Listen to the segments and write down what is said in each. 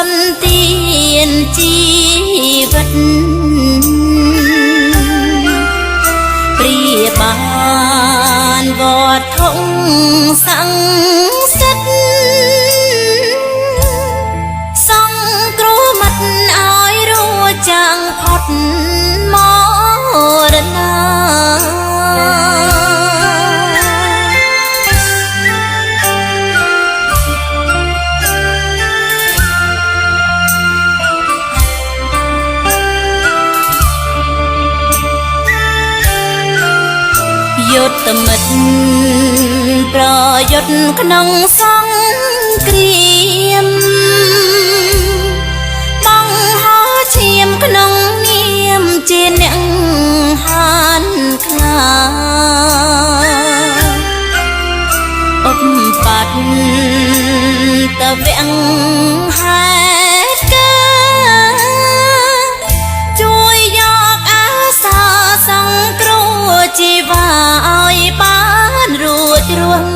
នទានជីវិតព្រាបានវត្តធំសង្សិទ្ធសង្គ្រោះមិត្តឲ្យរួចចាំងផុតមរណាយុទ្ធមិត្តប្រយុទ្ធក្នុងសង្គ្រាមបង្ហោឈាមក្នុងនាមជាអ្នកហានខ្លាឧបបត្តិតវាំងហេតុការជួយយកអាសាសង្គ្រោះជីវាឲ្យបានរួចរាល់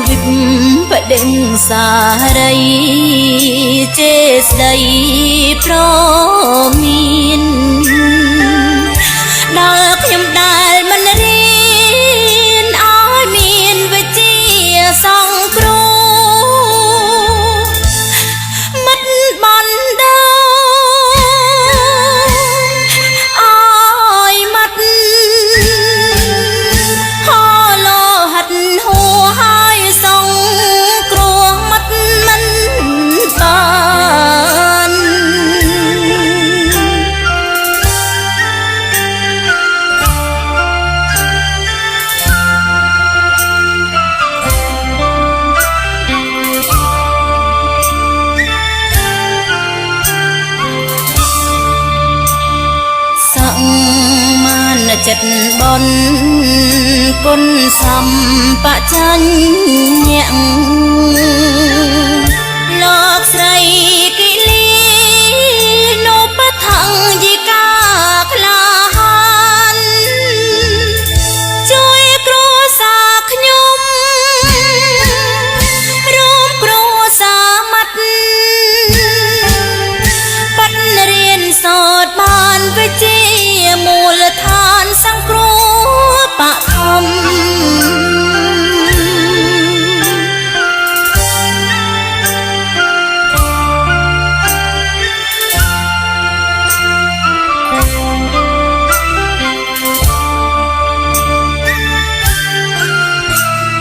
វិបដិសារីចេស្ដីប្រមានដល់ខ្ញុំដែលមិនរៀនឲ្យមានវិជ្ជាសង្គ្រោះមិត្តបណ្ដោឲ្យមិត្តហោលោហិតហួឲ្យសង្គ្រោះមិត្តមិនបានចិត្តបនគុណសម្បជញ្ញៈលោកស្រីគិលីនុបថង្យិកាក្លាហានជួយគ្រួសារខ្ញុំរួមគ្រួសារមិត្តបាត់រៀនសូត្របានវិជ្ជាមូលដ្ឋានសង្គ្រោះបឋម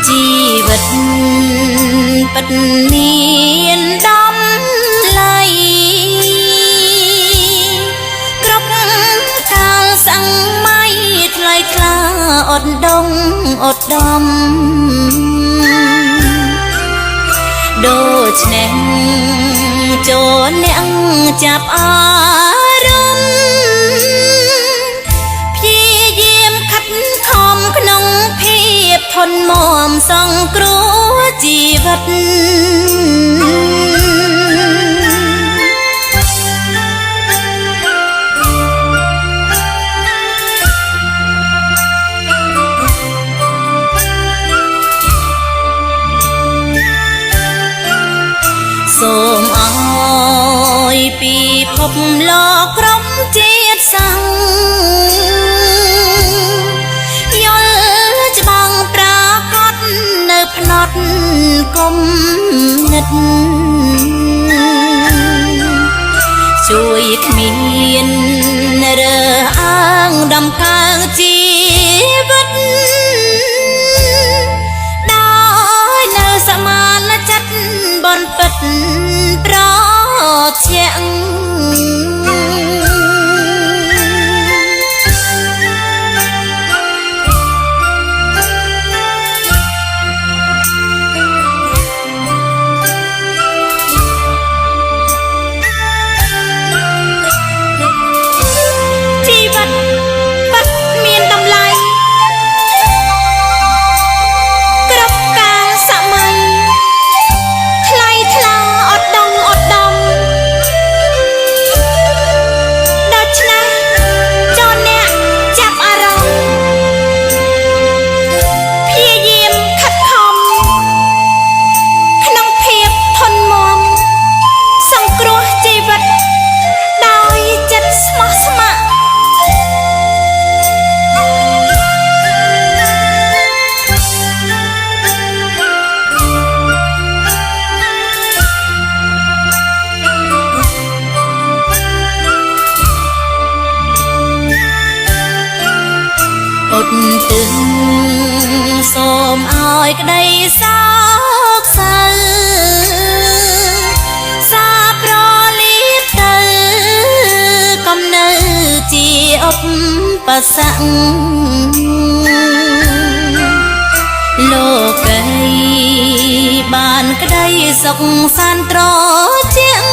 ជីវិតពិតមានដំឡៃគ្រប់កាលសម័យថ្លៃថ្លាអត់ដងអត់ដំដូច្នេះចូលអ្នកចាប់អារម្មណ៍ព្យាយាមខិតខំក្នុងភាពធន់មាំសង្គ្រោះជីវិតសូមអើយពីភពលោកក្រុមជាតិសាំងយល់ច្បាំងប្រាកដនៅផ្នត់គុំនិតជួយគ្មានរើអាងដំកើងជីវិតដោយនៅសមានចិត្តបនពិតប្រជាក់ជីវិតពិតមានតម្លៃគ្រប់កាលសម័យ យក្តីសោកសៅសាប្រលៀបទៅកំនៅជាឧបសគ្គលោកីបានក្តីសុខសាន្តត្រជាក់